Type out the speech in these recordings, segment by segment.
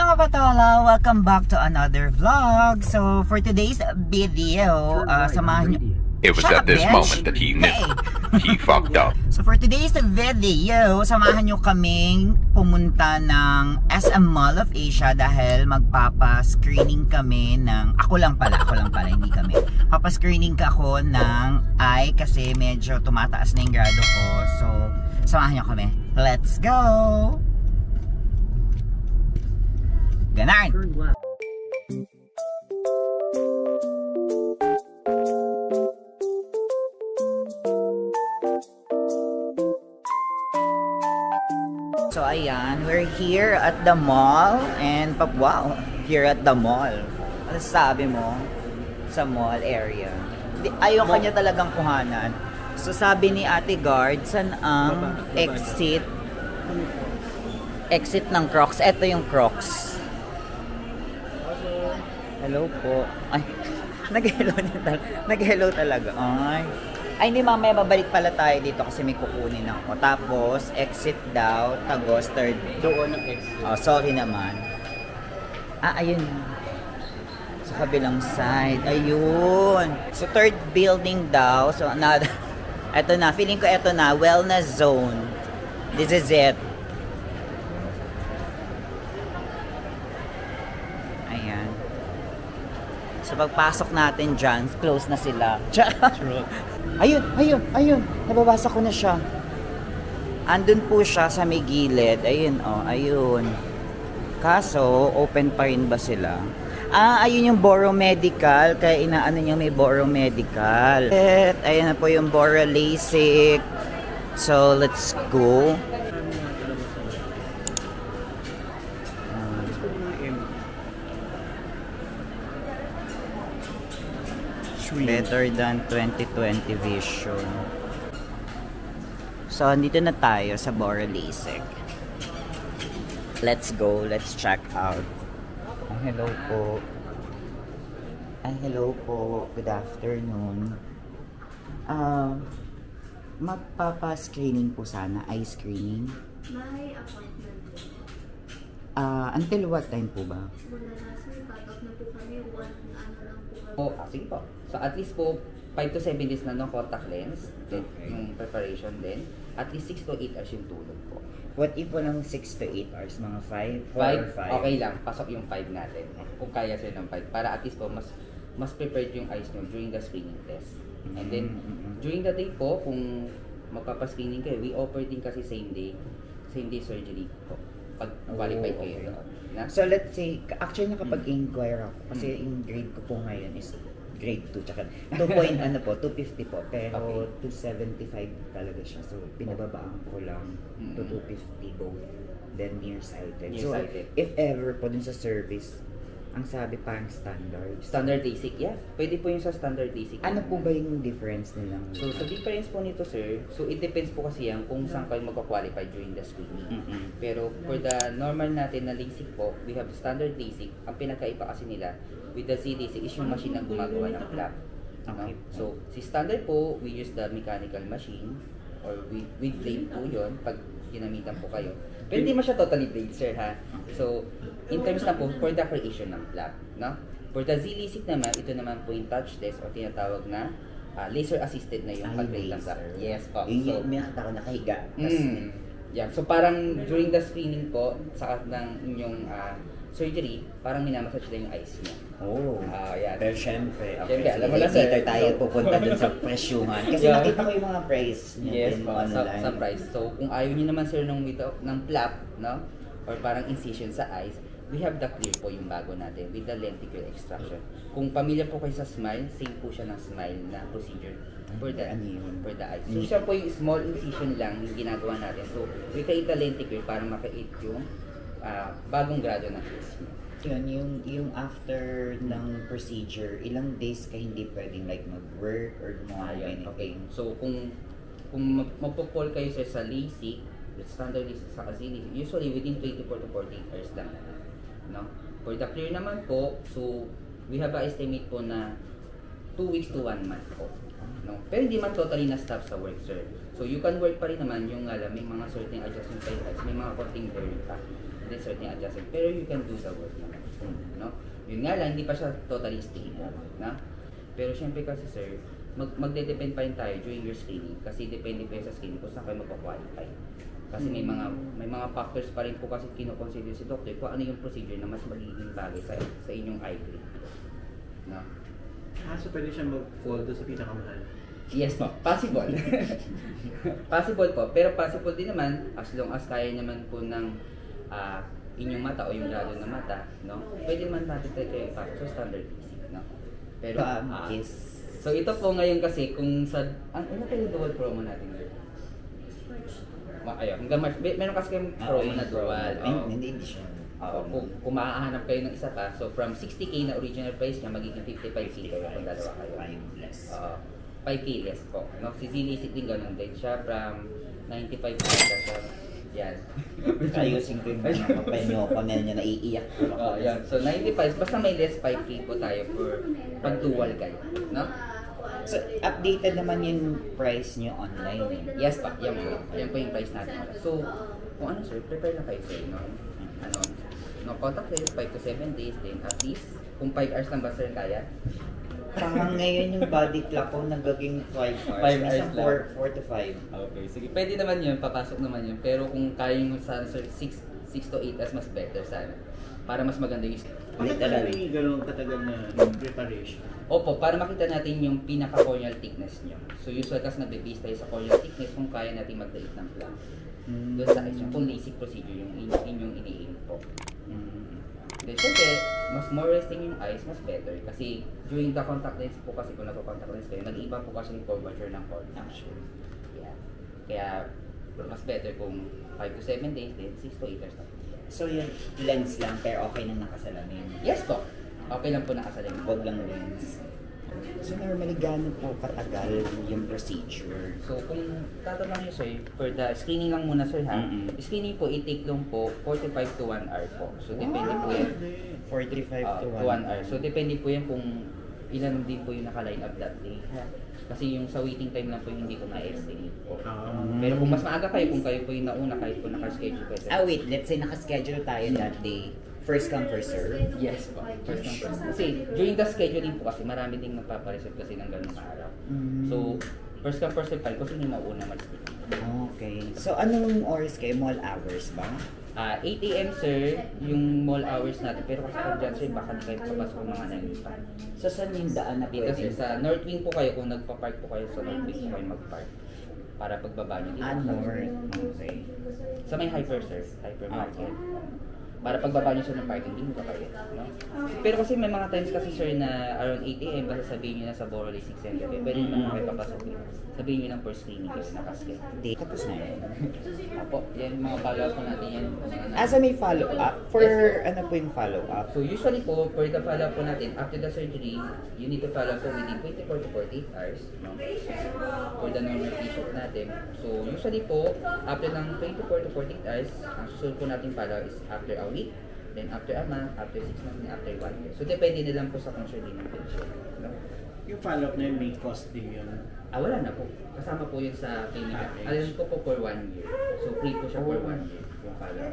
mga patola! Welcome back to another vlog. So, for today's video, samahan nyo... It was at this moment that he knew. He fucked up. So, for today's video, samahan nyo kaming pumunta ng SM Mall of Asia dahil magpapa-screening kami ng... Ako lang pala, hindi kami. Papa-screening ka ako ng eye kasi medyo tumataas na yung grado ko. So, samahan nyo kami. Let's go! Ganon! So ayan, we're here at the mall and wow, here at the mall. Ano sabi mo sa mall area? Ayaw kanya talagang kuhanan. So sabi ni Ate Guard, saan ang exit ng Crocs? Ito yung Crocs. Hello po. Ay, nag-hello talaga. Ay, hindi, mamaya babalik pala tayo dito kasi may kukunin ako. Tapos, exit daw, Tagos, third. Doon ang exit. Oh, sorry naman. Ayun. Sa kabilang side. Ayun. So, third building daw. So, eto na. Feeling ko eto na. Wellness zone. This is it. Ayan. So, pagpasok natin dyan, close na sila. Ayun. Nababasa ko na siya. Andun po siya sa may gilid. Ayun, ayun. Kaso, open pa rin ba sila? Ayun yung Boro Medical. Kaya inaano niya may Boro Medical. Ayun na po yung Boro LASIK. So, let's go. Better than 2020 vision. So, dito na tayo sa Boro LASIK. Let's go. Let's check out. Hello po. Hello po. Good afternoon. Magpapa-screening po sana. Eye screening. May appointment po. Until what time po ba? Wala na sir. Cut-off na po kami. One ano lang po. Sige po. So at least po 5 to 7 days na no contact lens, then yung preparation din. At least 6 to 8 hours yung tulog po. What if walang 6 to 8 hours? Mga 5? 5? Okay lang. Pasok yung 5 natin. Kung kaya sila ng 5. Para at least po mas prepared yung eyes nyo during the screening test. And then during the day po, kung magpapa-screening kayo, we offer din kasi same day surgery po. Pag qualified kayo doon. So let's say, actually nakapag-inquire ako kasi yung grade ko po ngayon is grade 2, tsaka 250 po, pero okay. 275 talaga siya. So pinababaan ko lang to 250 both, then nearsighted. So if ever po dun sa service, ang sabi parang standard LASIK, yeah. Pwede po yung sa standard LASIK. Ano po ba yung difference nilang? So, the difference po nito, sir, so it depends po kasi yan kung saan kayo magka-qualify during the screening. Pero for the normal natin na LASIK po, we have standard LASIK. Ang pinakaiba kasi nila with the Z-LASIK is yung machine na gumagawa ng flap. Okay. So, si standard po, we use the mechanical machine or with blade po yun pag ginamitan po kayo. Pero hindi mo siya totally blade, sir, ha? So, in terms na po, for the creation ng flap, no? For the Z-LASIK naman, ito naman po yung touch test o tinatawag na laser-assisted na yung pag-blade ng flap. Yes po. So, may nakita ko nakahiga. Yeah. So, parang during the screening po, sa ng inyong surgery, parang minamassage na yung eyes niya. Yeah. Pero syempre, okay. Alam mo na, sir. Later tayo pupunta dun sa presyuhan. Kasi nakita ko yung mga price niya. Yes po, sa price. So, kung ayaw niyo naman, sir, ng flap, no? Or parang incision sa eyes, we have the clear po yung bago natin with the lenticular extraction. Kung pamilya po kayo sa smile, same po siya ng smile na procedure for the eyes. So, siya po yung small incision lang yung ginagawa natin. So, we create the lenticular para makait yung bagong grado ng face mo. Yun, yung after ng procedure, ilang days ka hindi pwedeng like mag-work or anything? Okay. So, kung magpo-fall kayo sa LASIK, standard LASIK sa Z-LASIK, usually within 24 to 48 hours lang. No? For the clear naman po, so we have an estimate po na 2 weeks to 1 month po. No? Pero hindi man totally na-stop sa work, sir. So you can work pa rin naman yung may mga certain adjustment pa may mga konting blurry pa. then certain adjustment. Pero you can do the work naman. No? Yun nga lang, hindi pa siya totally stable. No? Pero syempre kasi sir, magde-depend pa rin tayo during your screening kasi depende pa sa screening kung saan kayo magpa-qualify. Kasi may mga factors pa rin po kasi kino-consider si doctor kung ano yung procedure na mas magiging bagay sa inyong eye grade. No? So pwede siyang mag-fall doon sa pinakamahal? Yes po, possible. Possible po, pero possible din naman as long as kaya naman po ng inyong mata o yung lalo na mata, no? Pwede naman natin tayo ipasok sa standard basic, no? Pero yes. So ito po ngayon kasi kung sa ano tayo dual promo natin ngayon? Ayun, hanggang March. Meron kasi kayong promo na dual. Hindi siya. Kung makakahanap kayo ng isa pa, so from 60K na original price niya, magiging 55K kayo kung dalawa kayo. 5 less. 5K less po. No? Si Zilisik din ganun din siya, from 95K na siya. Yan. Ayusin ko yung mga kapenyo ko na niya naiiyak ko. Yan. So 95, basta may less 5K po tayo for pag dual kayo. No? So, updated naman yung price niyo online eh. Yes pa, yan po. Yan po yung price natin. So, kung ano sir, prepare na kayo sir, no? Contact list, 5 to 7 days, then at least, kung 5 hours lang ba sir kaya? Parang ngayon yung body clock ko nagaging 5 hours. 5 hours Isang lang. 4 to 5. Okay, sige. Pwede naman yun, papasok naman yun. Pero kung kaya nyo sana sir, 6 to 8 hours mas better sana. Para mas maganda yung Bakit talaga yung gano'ng katagal na preparation? Opo, para makita natin yung pinaka-corneal thickness nyo. So usual kasi nagbe-base tayo sa corneal thickness kung kaya natin mag-delete ng plaque. Doon sa eyes nyo, kung LASIK procedure yung inyong ini-aim po. Then syempre, mas more resting yung eyes, mas better. Kasi during the contact lens po kasi kung nagko-contact lens kayo, nag-iba po kasi yung curvature ng cornea. Yeah. Kaya mas better kung 5 to 7 days, then 6 to 8 hours na. So yung lens lang pero okay nang nakasalamin. Yes po. Okay lang po nakasalamin. Huwag lang lens. So normally gaano po katagal yung procedure? So kung tatanong nyo sir, for the screening lang muna sir ha, screening po i-take lang po 45 to 1 hour po. So depende po yan. 45 to 1 hour. So depende po yan kung ilan din po yung naka-line up that day. Kasi yung sa waiting time lang po yung hindi ko na-estimate po. Pero kung mas maaga kayo, kung kayo po yung nauna, kahit po naka-schedule kayo. Wait, let's say naka-schedule tayo that day. First come, first serve? Yes po. First come, first serve. Kasi during the scheduling po kasi marami ding nagpapareserve kasi ng ganung araw. So, first come, first serve tayo kasi yung mauna mag-stick. Okay. So, anong oras kayo? Mall hours ba? 8 AM sir, yung mall hours natin. Pero kasi pag dyan sir, baka di kayo papasok ng mga 9 pa. So, saan yung daan na Dito sir, pwede? sa North Wing po kayo, kung nagpa-park po kayo sa North Wing po kayo mag-park. Para pagbaba nyo dito. North. Okay. Sa may hyper sir, hypermarket. Para pagbaba nyo sir ng parking, hindi mo kayo. No? Pero kasi may mga times kasi sir na around 8 AM, basta sabihin nyo na sa Boro LASIK Center, pwede naman kayo papasok dito. Sabihin nyo lang for screening kasi nakasked. Tapos na yun. Apo, yan mga follow-up po natin yan. Asa may follow-up? For ano po yung follow-up? So usually po, for the follow-up po natin, after the surgery, you need to follow up po within 24 to 48 hours. No? For the normal patient natin. So usually po, after ng 24 to 48 hours, ang susunod po natin follow is after a week, then after a month, after 6 months, and after 1 year. So depende na lang po sa concern din ng patient. No? Yung follow-up na yun, may cost din yun. Wala na po. Kasama po yun sa clinic. Alam ko po for 1 year. So free po siya for 1 year. Yung follow-up.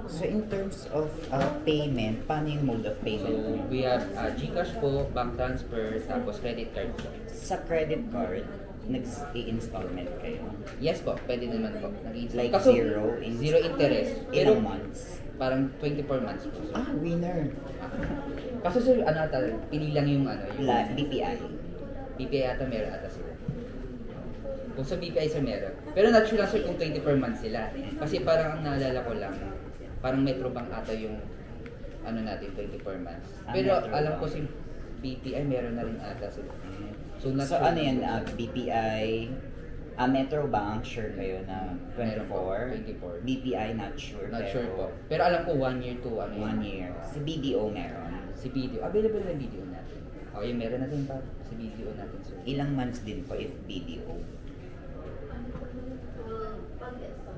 So, in terms of payment, paano yung mode of So payment? we have GCash po, bank transfer, tapos credit card po. Sa credit card, nag-i-installment kayo? Yes po, pwede naman po. Like Kaso, zero interest. Ilang months? Parang 24 months po. Sir. Winner. Kaso sir, pili lang yung yung BPI. BPI ata meron ata sila. Kung sa BPI sir meron. Pero not sure lang sir kung 24 months sila. Kasi parang ang naalala ko lang, parang Metrobank ata yung natin 24 months. Pero Metrobank. alam ko si BPI meron na rin ata sila. So, not So sure ano yan, kung- BPI, Metrobank, sure kayo na Meron po, 24. 24. BPI, not sure. Not pero sure po. Pero alam ko 1 year to 1 year. Si BDO meron. Si video. Available na video natin. Okay, meron natin pa si video natin sir. Ilang months din po if BDO?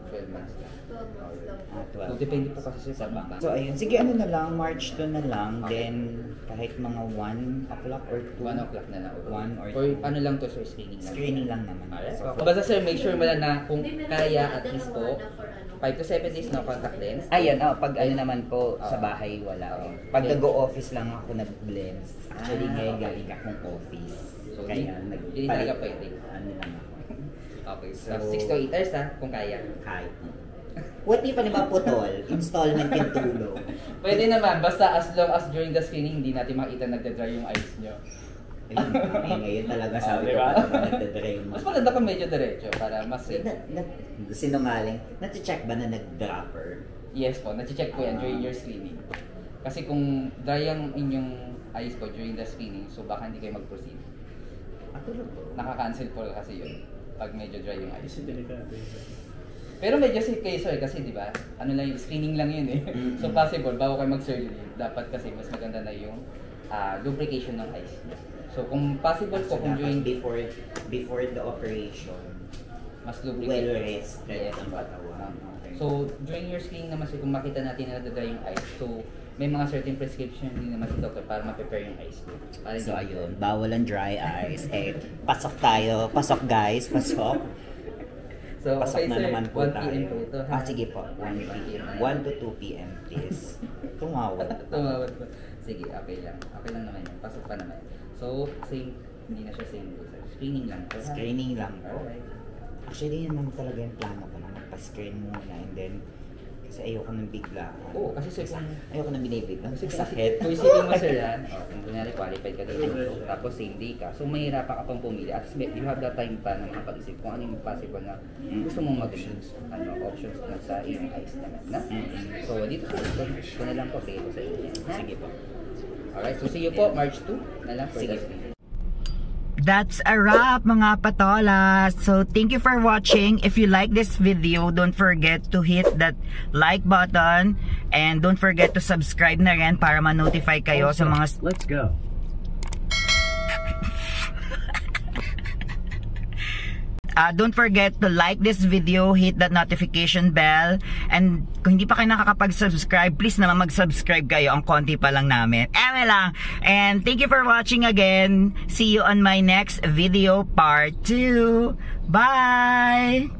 12 months lang. 12. So, depende po kasi sir sa bank. So ayun, sige ano na lang, March 2 na lang, then kahit mga 1 o'clock or 2. 1 o'clock na lang. 1 or For 2. ano lang to sir, screening lang. Screening lang naman. Alright. So, Basta sir, make sure mo lang na kung kaya at least po, 5 to 7 days no contact lens. Ayan, pag ano naman po, sa bahay wala. Pag Okay. nag-o-office lang ako nag-blends. Actually, ngayon galing akong office. So, Kaya hindi talaga pwede. Ano lang ako. Okay, so So, 6 to 8 hours kung kaya. Kahit. What if ano ba putol? Installment yung tulong. Pwede naman, basta as long as during the screening, hindi natin makita nagda-dry yung eyes nyo. Ayun, ngayon talaga sabi diba? ko nagdadry yung Mas maganda kung medyo diretso para mas safe. Sinungaling. Nati-check ba na nag-dropper? Yes po, na-check po yan during your screening. Kasi kung dry ang inyong eyes po during the screening, so baka hindi kayo mag-proceed. Ako lang po. Naka-cancel po kasi yun pag medyo dry yung eyes. Kasi delikado yun. Pero medyo safe kayo sir kasi di ba? Ano lang yung screening lang yun eh. So possible bago kayo mag-surgery, dapat kasi mas maganda na yung lubrication ng eyes. So kung possible po kung during before the operation, mas well lubricate. rested ang katawan. Okay. So during your screening naman sir, kung makita natin na nadadry yung eyes, so may mga certain prescription din naman si doctor para ma-prepare yung eyes. Para So ayun, bawal ang dry eyes. Pasok tayo. Pasok guys, pasok. So, Pasok okay, na sir. naman po 1 p.m. tayo. po ito. Sige po. 1 to 2 p.m. please. Tumawad. Tumawad po. Sige, okay lang. Okay lang naman yun. Pasok pa naman. So, same, hindi na siya same day, sir. Screening lang po. ha? Screening lang po. Alright. Actually, yun naman talaga yung plano ko na magpa-screen muna and then kasi ayoko nang bigla. Oo, kasi sir, kung Ayoko nang binibigla. Kasi Sakit. kung isipin mo sir yan, kung kunyari qualified ka dito, tapos same day ka, so mahirapan ka pang pumili. At least you have that time pa na makapag-isip kung ano yung possible na gusto mong mag-choose, options na sa iyong eyes naman, na? So dito sir, ito na lang po, sige po sa inyo. Sige po. Alright, so see you po, March 2 na lang for Sige. the screening. That's a wrap mga patolas. So thank you for watching. If you like this video, don't forget to hit that like button and don't forget to subscribe na rin para ma-notify kayo sa mga Let's go. don't forget to like this video, hit that notification bell, and kung hindi pa kayo nakakapag-subscribe, please naman mag-subscribe kayo. Ang konti pa lang namin. Eme lang. And thank you for watching again. See you on my next video part 2. Bye!